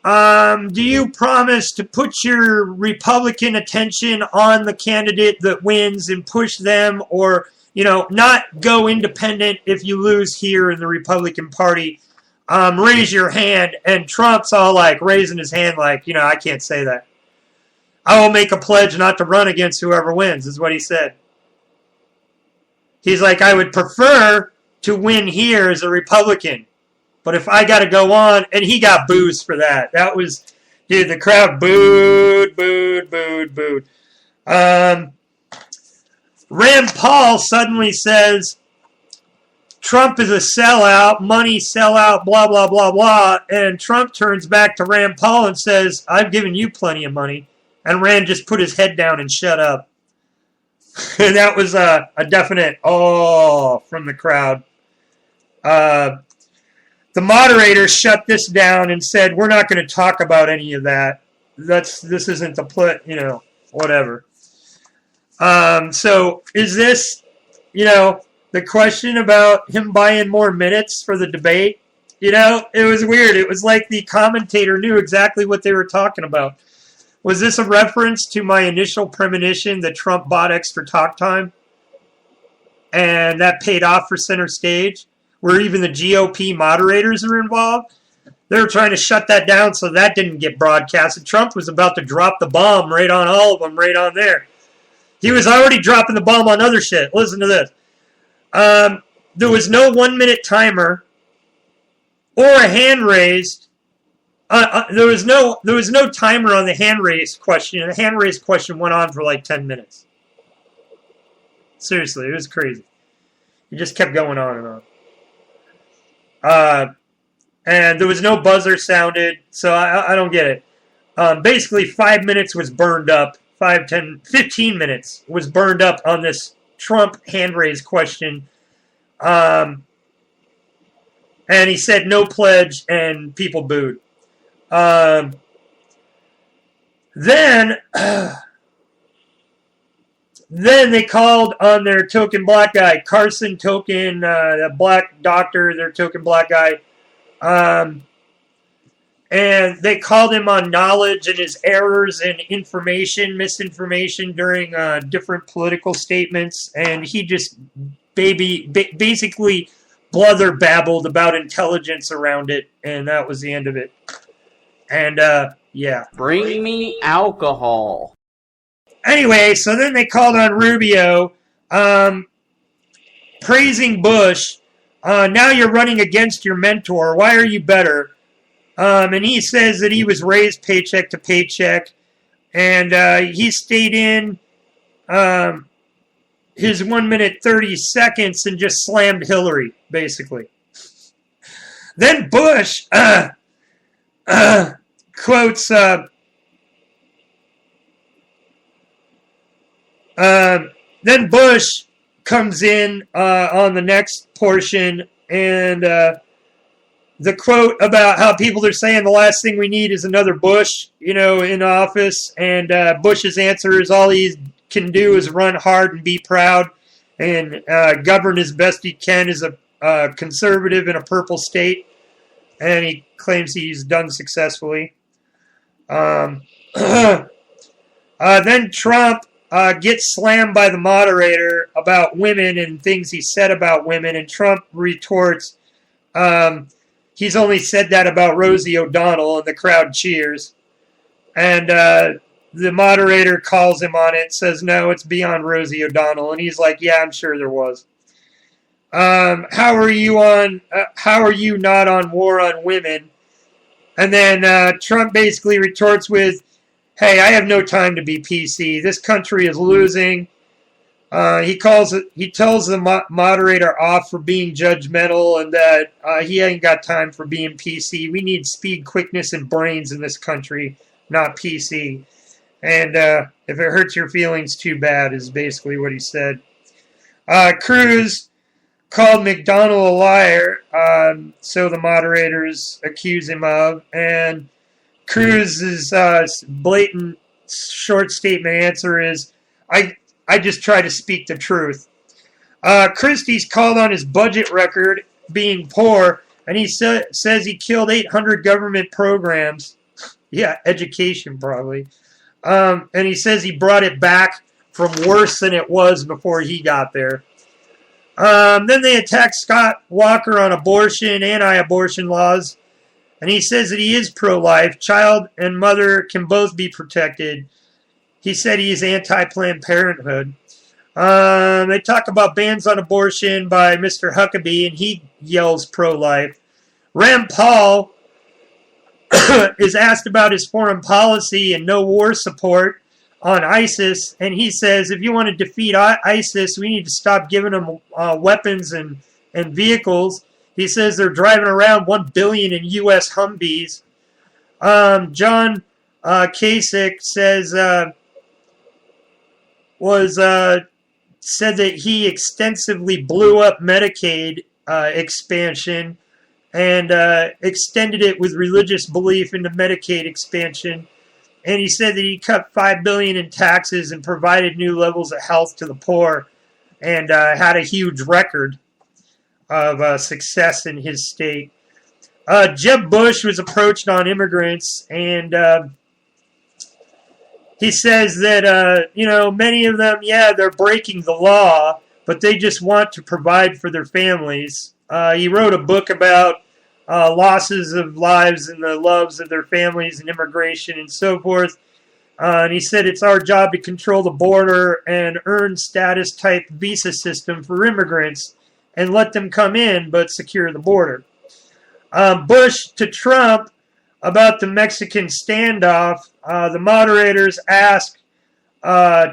Speaker 4: do you promise to put your Republican attention on the candidate that wins and push them, or, not go independent if you lose here in the Republican Party? Raise your hand. And Trump's all like raising his hand like, I can't say that. I will make a pledge not to run against whoever wins, is what he said. He's like, I would prefer to win here as a Republican. But if I got to go on, and he got boos for that. That was, dude, the crowd booed. Rand Paul suddenly says, Trump is a sellout, money sellout, blah, blah, blah, blah. And Trump turns back to Rand Paul and says, I've given you plenty of money. And Rand just put his head down and shut up. That was a definite from the crowd. The moderator shut this down and said, we're not going to talk about any of that. This isn't the whatever. So is this, the question about him buying more minutes for the debate? It was weird. It was like the commentator knew exactly what they were talking about. Was this a reference to my initial premonition that Trump bought extra talk time? And that paid off for center stage? Where even the GOP moderators are involved? They were trying to shut that down so that didn't get broadcasted. Trump was about to drop the bomb right on all of them, right on there. He was already dropping the bomb on other shit. Listen to this. There was no 1 minute timer or a hand raised. There was no timer on the hand raise question, and the hand raise question went on for like 10 minutes. Seriously, it was crazy. It just kept going on and on. And there was no buzzer sounded, so I don't get it. Basically, 5 minutes was burned up. 15 minutes was burned up on this Trump hand raise question. And he said no pledge, and people booed. Then they called on their token black guy, Carson token, the black doctor, their token black guy. And they called him on knowledge and his errors and misinformation during different political statements. And he just basically blubber babbled about intelligence around it. And that was the end of it. And, yeah.
Speaker 5: Bring me alcohol.
Speaker 4: Anyway, so then they called on Rubio, praising Bush. Now you're running against your mentor. Why are you better? And he says that he was raised paycheck to paycheck. And he stayed in his 1 minute 30 seconds and just slammed Hillary, basically. Then Bush quotes, then Bush comes in on the next portion, and the quote about how people are saying the last thing we need is another Bush, in office, and Bush's answer is all he can do is run hard and be proud and govern as best he can as a conservative in a purple state. And he claims he's done successfully. Then Trump gets slammed by the moderator about women and things he said about women. And Trump retorts, he's only said that about Rosie O'Donnell, and the crowd cheers. And the moderator calls him on it, says, no, it's beyond Rosie O'Donnell. And he's like, yeah, I'm sure there was. How are you not on war on women? And then Trump basically retorts with, hey, I have no time to be PC. This country is losing. He tells the moderator off for being judgmental and that he ain't got time for being PC. We need speed, quickness, and brains in this country, not PC. And if it hurts your feelings, too bad, is basically what he said. Cruz called McDonald a liar, so the moderators accuse him of. And Cruz's blatant short statement answer is, I just try to speak the truth. Christie's called on his budget record being poor And he says he killed 800 government programs. Yeah, education probably. And he says he brought it back from worse than it was before he got there. Then they attacked Scott Walker on abortion, anti-abortion laws. And he says that he is pro-life. Child and mother can both be protected. He said he is anti-Planned Parenthood. They talk about bans on abortion by Mr. Huckabee, and he yells pro-life. Rand Paul is asked about his foreign policy and no war support on ISIS, and he says if you want to defeat ISIS, we need to stop giving them weapons and vehicles. He says they're driving around $1 billion in U.S. Humvees. John Kasich says said that he extensively blew up Medicaid expansion and extended it with religious belief into Medicaid expansion. And he said that he cut $5 billion in taxes and provided new levels of health to the poor, and had a huge record of success in his state. Jeb Bush was approached on immigrants, and he says that, many of them, they're breaking the law, but they just want to provide for their families. He wrote a book about losses of lives and the loves of their families and immigration and so forth. And he said it's our job to control the border and earn status type visa system for immigrants and let them come in but secure the border. Bush to Trump about the Mexican standoff. The moderators asked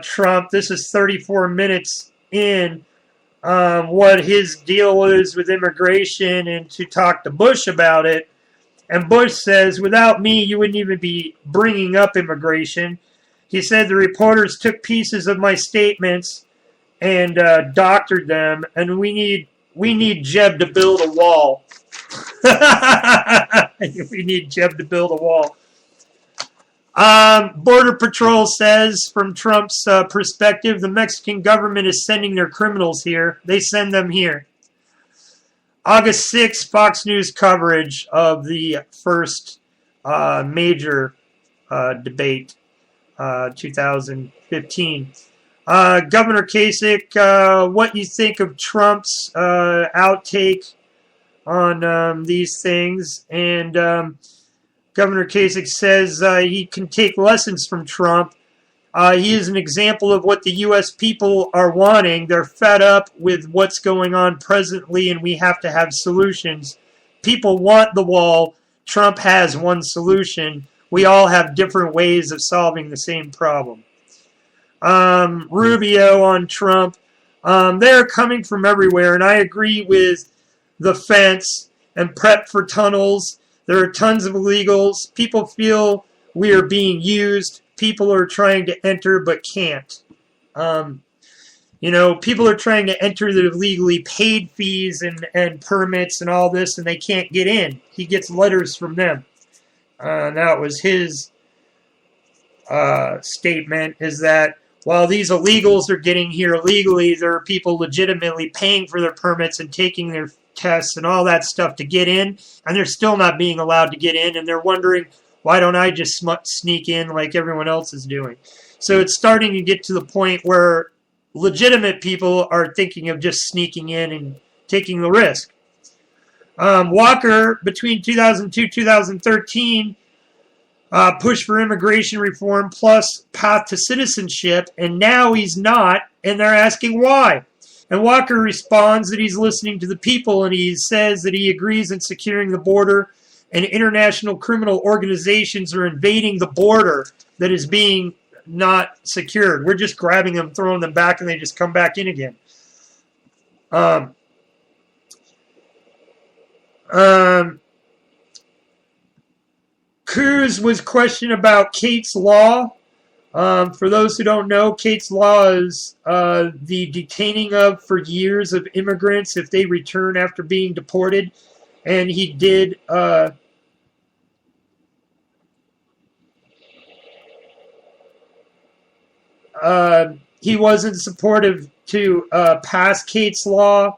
Speaker 4: Trump, this is 34 minutes in, what his deal is with immigration and to talk to Bush about it. And Bush says, without me, you wouldn't even be bringing up immigration. He said the reporters took pieces of my statements and doctored them, and we need Jeb to build a wall. We need Jeb to build a wall. Border Patrol says, from Trump's perspective, the Mexican government is sending their criminals here. They send them here. August 6th, Fox News coverage of the first major debate, 2015. Governor Kasich, what you think of Trump's outtake on these things? And Governor Kasich says he can take lessons from Trump. He is an example of what the U.S. people are wanting. They're fed up with what's going on presently, and we have to have solutions. People want the wall. Trump has one solution. We all have different ways of solving the same problem. Rubio on Trump. They're coming from everywhere, and I agree with the fence and prep for tunnels. There are tons of illegals. People feel we are being used. People are trying to enter but can't. People are trying to enter that have legally paid fees and permits and all this, and they can't get in. He gets letters from them. That was his statement, is that while these illegals are getting here illegally, there are people legitimately paying for their permits and taking their tests and all that stuff to get in, and they're still not being allowed to get in, and they're wondering, why don't I just sneak in like everyone else is doing? So it's starting to get to the point where legitimate people are thinking of just sneaking in and taking the risk. Walker, between 2002 and 2013, pushed for immigration reform plus path to citizenship, and now he's not, and they're asking why. And Walker responds that he's listening to the people, and he says that he agrees in securing the border, and international criminal organizations are invading the border that is being not secured. We're just grabbing them, throwing them back, and they just come back in again. Cruz was questioned about Kate's Law. For those who don't know, Kate's Law is the detaining of for years of immigrants if they return after being deported. And he did he wasn't supportive to pass Kate's Law.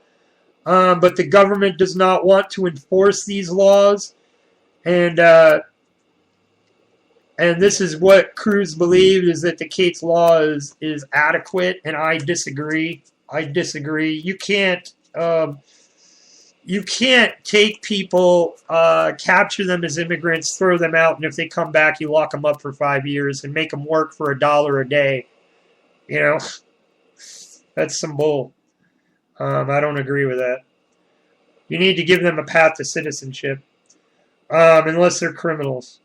Speaker 4: but the government does not want to enforce these laws. And this is what Cruz believed, is that the Cates law is adequate, and I disagree. You can't take people, capture them as immigrants, throw them out, and if they come back, you lock them up for 5 years and make them work for $1 a day. You know, that's some bull. I don't agree with that. You need to give them a path to citizenship, unless they're criminals.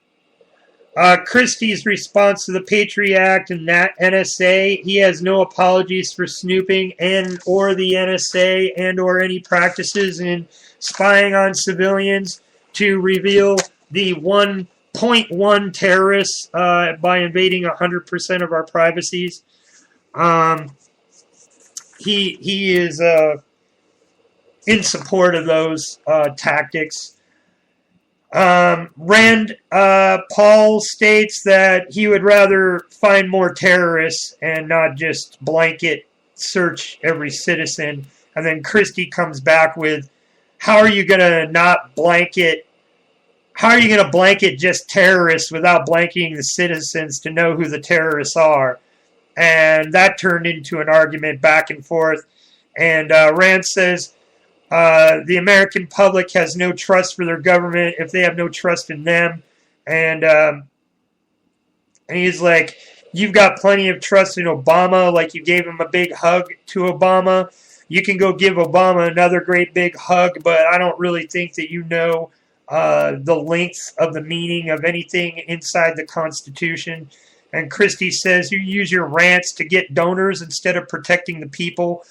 Speaker 4: Christie's response to the Patriot Act and that NSA: he has no apologies for snooping and or the NSA and or any practices in spying on civilians to reveal the 1.1 terrorists by invading 100% of our privacies. He is in support of those tactics. Rand Paul states that he would rather find more terrorists and not just blanket search every citizen. And then Christie comes back with, how are you going to blanket just terrorists without blanketing the citizens to know who the terrorists are? And that turned into an argument back and forth. And Rand says, the American public has no trust for their government if they have no trust in them. And he's like, you've got plenty of trust in Obama, like you gave him a big hug to Obama. You can go give Obama another great big hug, but I don't really think that you know the length of the meaning of anything inside the Constitution. And Christie says you use your rants to get donors instead of protecting the people.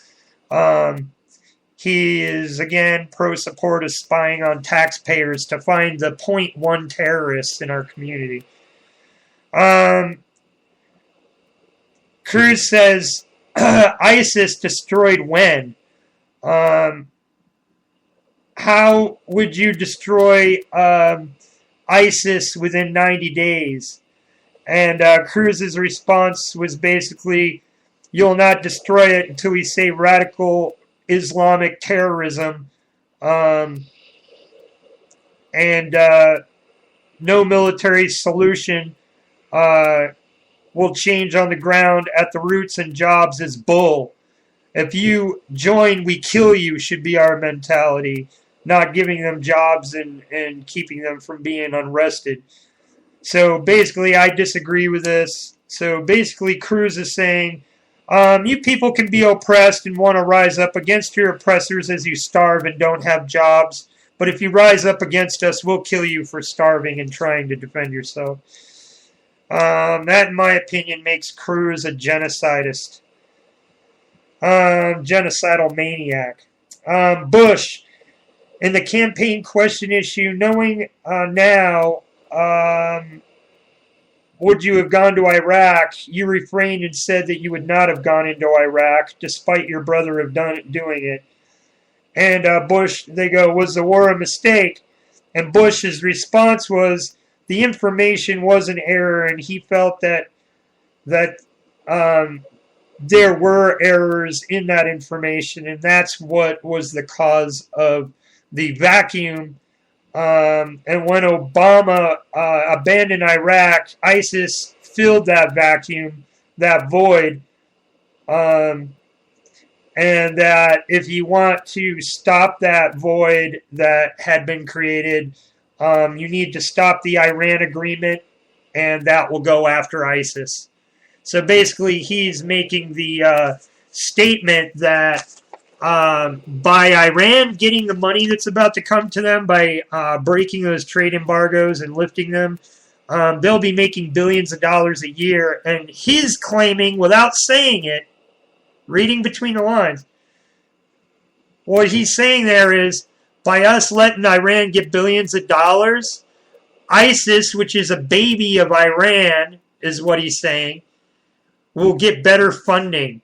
Speaker 4: He is, again, pro-support of spying on taxpayers to find the 0.1 terrorists in our community. Cruz says, ISIS destroyed when? How would you destroy ISIS within 90 days? And Cruz's response was basically, you'll not destroy it until we say radical Islamic terrorism, and no military solution will change on the ground at the roots and jobs is bull. If you join, we kill you should be our mentality, not giving them jobs and keeping them from being unrested. So basically, I disagree with this. So basically, Cruz is saying, you people can be oppressed and want to rise up against your oppressors as you starve and don't have jobs. But if you rise up against us, we'll kill you for starving and trying to defend yourself. That, in my opinion, makes Cruz a genocidist. Genocidal maniac. Bush, in the campaign question issue, knowing now... would you have gone to Iraq? You refrained and said that you would not have gone into Iraq, despite your brother doing it. And Bush, they go, was the war a mistake? And Bush's response was, the information was an error, and he felt that there were errors in that information, and that's what was the cause of the vacuum. And when Obama abandoned Iraq, ISIS filled that vacuum, that void, and that if you want to stop that void that had been created, you need to stop the Iran agreement, and that will go after ISIS. So basically, he's making the statement that by Iran getting the money that's about to come to them by breaking those trade embargoes and lifting them, they'll be making billions of dollars a year. And he's claiming, without saying it, reading between the lines, what he's saying there is, by us letting Iran get billions of dollars, ISIS, which is a baby of Iran, is what he's saying, will get better funding.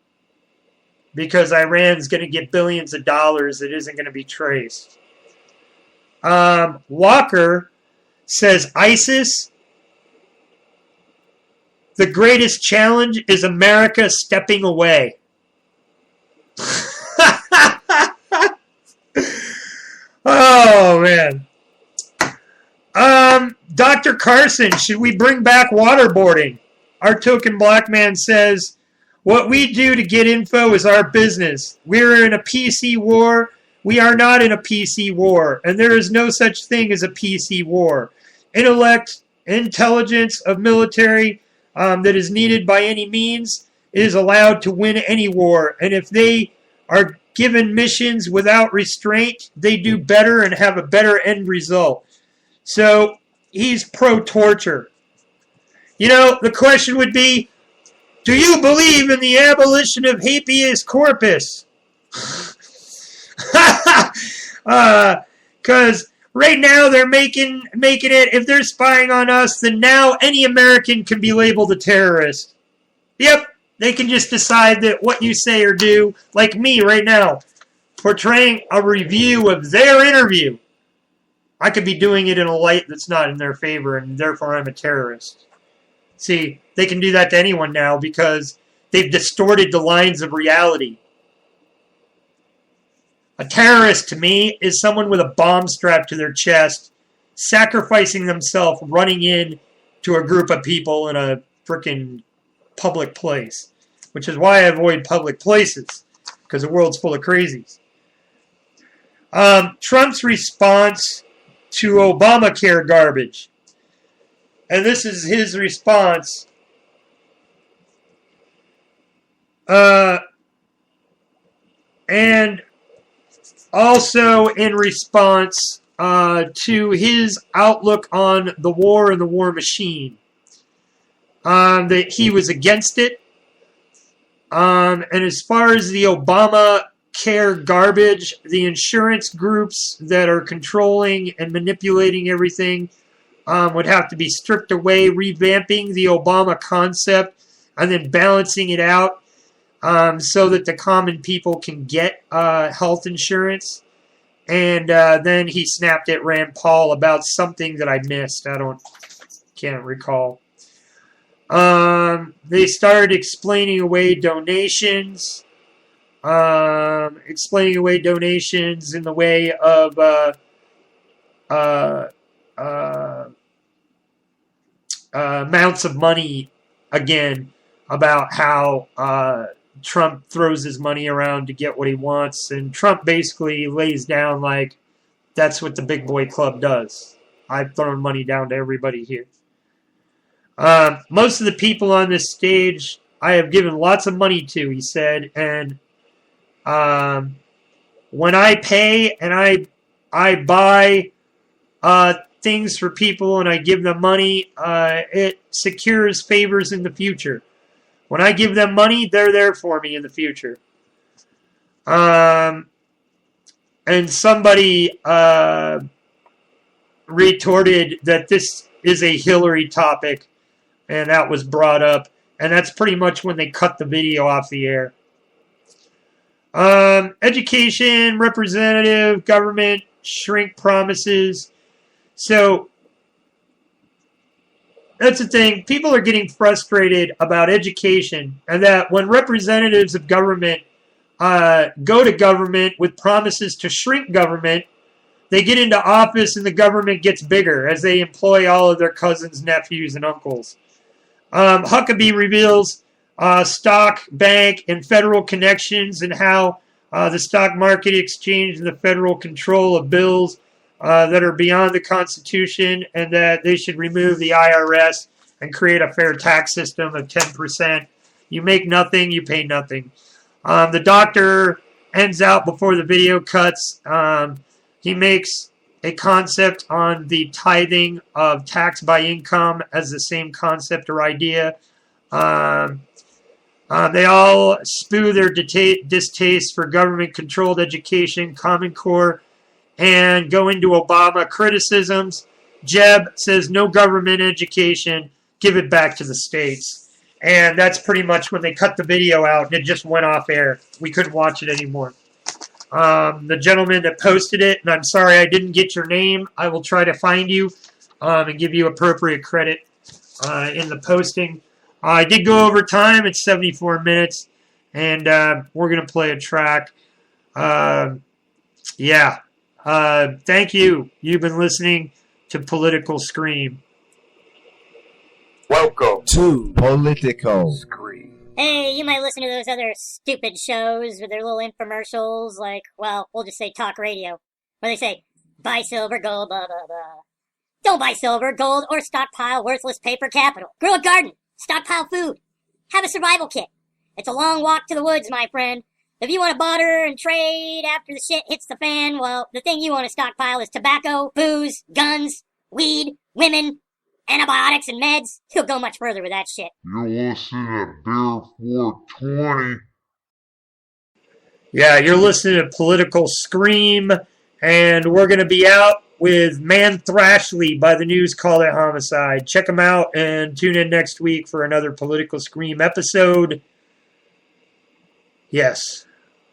Speaker 4: Because Iran's going to get billions of dollars that isn't going to be traced. Walker says ISIS, the greatest challenge is America stepping away. Dr. Carson, should we bring back waterboarding? Our token black man says, what we do to get info is our business. We're in a PC war. We are not in a PC war, and there is no such thing as a PC war. Intelligence of military that is needed by any means is allowed to win any war, and if they are given missions without restraint, they do better and have a better end result. So he's pro-torture. You know, the question would be, do you believe in the abolition of habeas corpus? Because right now they're making it, if they're spying on us, then now any American can be labeled a terrorist. Yep, they can just decide that what you say or do, like me right now, portraying a review of their interview, I could be doing it in a light that's not in their favor, and therefore I'm a terrorist. See, they can do that to anyone now because they've distorted the lines of reality. A terrorist, to me, is someone with a bomb strapped to their chest, sacrificing themselves, running in to a group of people in a frickin' public place. Which is why I avoid public places, because the world's full of crazies. Trump's response to Obamacare garbage. And this is his response. And also in response to his outlook on the war and the war machine. That he was against it. And as far as the Obamacare garbage, the insurance groups that are controlling and manipulating everything would have to be stripped away, revamping the Obama concept and then balancing it out so that the common people can get health insurance. And then he snapped at Rand Paul about something that I missed. Can't recall. They started explaining away donations. Explaining away donations in the way of amounts of money again, about how Trump throws his money around to get what he wants, and Trump basically lays down like, that's what the big boy club does. I've thrown money down to everybody here. Most of the people on this stage I have given lots of money to, he said, and when I pay and I buy things for people and I give them money, it secures favors in the future. When I give them money, they're there for me in the future. And somebody retorted that this is a Hillary topic, and that was brought up. And that's pretty much when they cut the video off the air. Education, representative, government, shrink promises. So, that's the thing. People are getting frustrated about education, and that when representatives of government go to government with promises to shrink government, they get into office and the government gets bigger as they employ all of their cousins, nephews, and uncles. Huckabee reveals stock, bank, and federal connections, and how the stock market exchange and the federal control of bills that are beyond the Constitution, and that they should remove the IRS and create a fair tax system of 10%. You make nothing, you pay nothing. The doctor ends out before the video cuts. He makes a concept on the tithing of tax by income as the same concept or idea. They all spew their distaste for government-controlled education, Common Core, and go into Obama criticisms. Jeb says no government education, give it back to the states. And that's pretty much when they cut the video out and it just went off air. We couldn't watch it anymore. The gentleman that posted it, and I'm sorry I didn't get your name, I will try to find you and give you appropriate credit in the posting. I did go over time, it's 74 minutes, and we're going to play a track. Thank you. You've been listening to Political Scream.
Speaker 6: Welcome
Speaker 7: to Political
Speaker 6: Screen.
Speaker 1: Hey, you might listen to those other stupid shows with their little infomercials, like, well, we'll just say talk radio, where they say, buy silver, gold, blah, blah, blah. Don't buy silver, gold, or stockpile worthless paper capital. Grow a garden. Stockpile food. Have a survival kit. It's a long walk to the woods, my friend. If you want to barter and trade after the shit hits the fan, well, the thing you want to stockpile is tobacco, booze, guns, weed, women, antibiotics, and meds. You'll go much further with that shit.
Speaker 2: You're listening to Bear 420.
Speaker 4: Yeah, you're listening to Political Scream, and we're going to be out with Man Thrashley by the News Call It Homicide. Check them out and tune in next week for another Political Scream episode. Yes,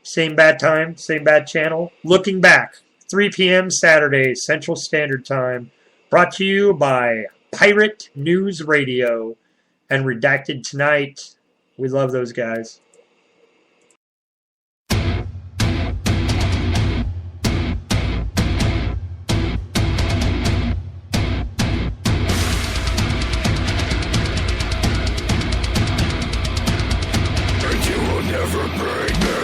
Speaker 4: same bad time, same bad channel. Looking Back, 3 p.m. Saturday, Central Standard Time. Brought to you by Pirate News Radio and Redacted Tonight. We love those guys.
Speaker 2: And you will never bring me